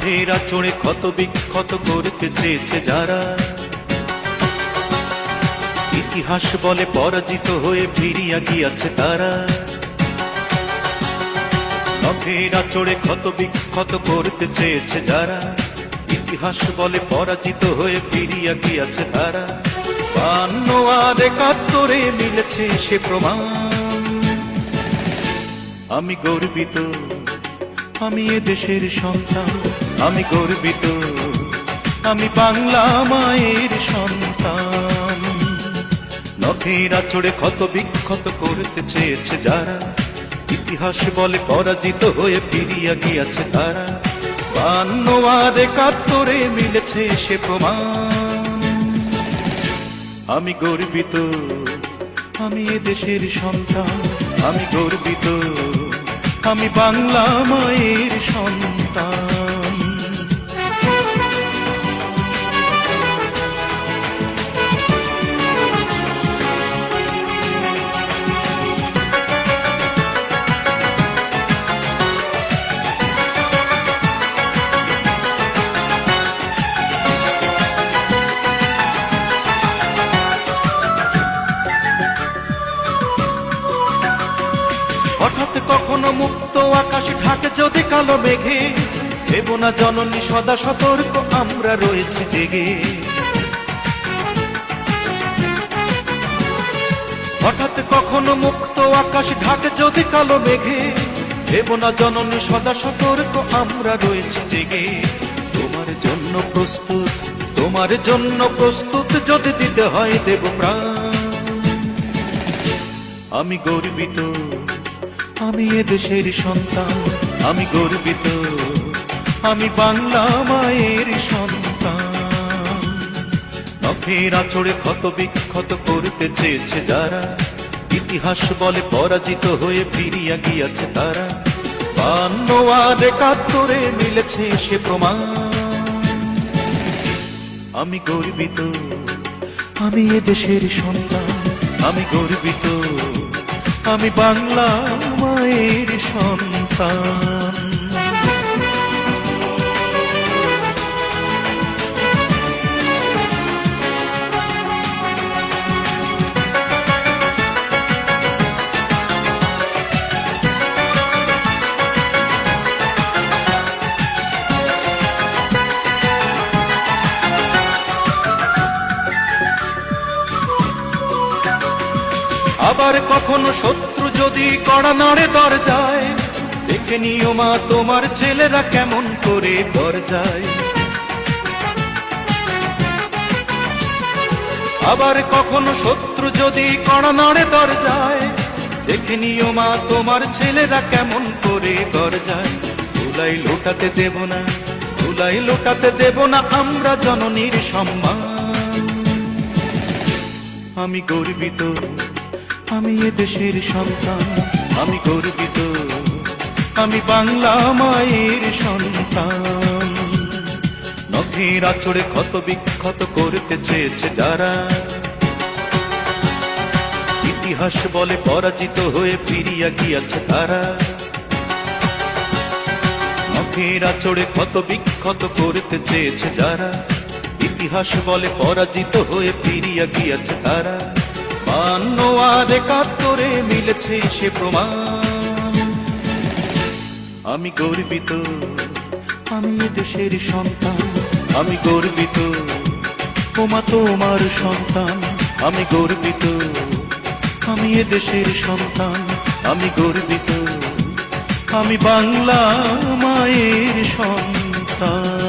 নখের আঁচড়ে ক্ষত বিক্ষত করতে চেয়েছে যারা, ইতিহাস বলে পরাজিত হয়ে ফিরিয়া গিয়াছে তারা। নখের আঁচড়ে ক্ষত বিক্ষত করতে চেয়েছে যারা, ইতিহাস বলে পরাজিত হয়ে ফিরিয়া গিয়াছে তারা। 52 আর 71 মিলেছে সে প্রমাণ। আমি গর্বিত, আমি এ দেশের সন্তান। আমি গর্বিত, আমি বাংলা মায়ের সন্তান। নখের আঁচড়ে ক্ষত বিক্ষত করতে চেয়েছে যারা, ইতিহাস বলে পরাজিত হয়ে ফিরিয়া গিয়াছে তারা। 52 আর 71 মিলেছে সে প্রমাণ। আমি গর্বিত, আমি এ দেশের সন্তান। আমি গর্বিত, আমি বাংলা মায়ের সন্তান। হঠাৎ কখনো মুক্ত আকাশ ঢাকে যদি কালো মেঘে, দেব না জননী সদা সতর্ক, আমরা রয়েছি জেগে। হঠাৎ কখনো মুক্ত আকাশ ঢাকে যদি কালো মেঘে, দেব না জননী সদা সতর্ক, আমরা রয়েছি জেগে। তোমার জন্য প্রস্তুত, তোমার জন্য প্রস্তুত, যদি দিতে হয় দেব প্রাণ। আমি গর্বিত, আমি এ দেশের সন্তান। আমি গর্বিত, আমি বাংলা মায়ের সন্তান। নখের আঁচড়ে ক্ষত বিক্ষত করতে চেয়েছে যারা, ইতিহাস বলে পরাজিত হয়ে ফিরিয়া গিয়াছে তারা। 52 আর 71 মিলেছে সে প্রমাণ। আমি গর্বিত, আমি এ দেশের সন্তান। আমি গর্বিত, আমি বাংলা মায়ের সন্তান। আবার কখনো শত্রু যদি কড়া নাড়ে দরজায়, দেখে নিও মা তোমার ছেলেরা কেমন করে দরজায়। আবার কখনো শত্রু যদি কড়া নাড়ে দরজায়, দেখে নিও মা তোমার ছেলেরা কেমন করে দরজায়। ধুলাই লোটাতে দেব না, ধুলাই লোটাতে দেব না আমরা জননীর সম্মান। আমি গর্বিত, আমি এ দেশের সন্তান। আমি গর্বিত, আমি বাংলা মায়ের সন্তান। নখের আঁচড়ে ক্ষত বিক্ষত করতে চেয়েছে যারা, ইতিহাস বলে পরাজিত হয়ে ফিরিয়া গিয়াছে তারা। নখের আঁচড়ে ক্ষত বিক্ষত করতে চেয়েছে যারা, ইতিহাস বলে পরাজিত হয়ে ফিরিয়া গিয়াছে তারা। 52 আর 71 মিলেছে সে প্রমাণ। আমি গর্বিত, আমি এ দেশের সন্তান। আমি গর্বিত, ওমা তোমার সন্তান। আমি গর্বিত, আমি এ দেশের সন্তান। আমি গর্বিত, আমি বাংলা মায়ের সন্তান।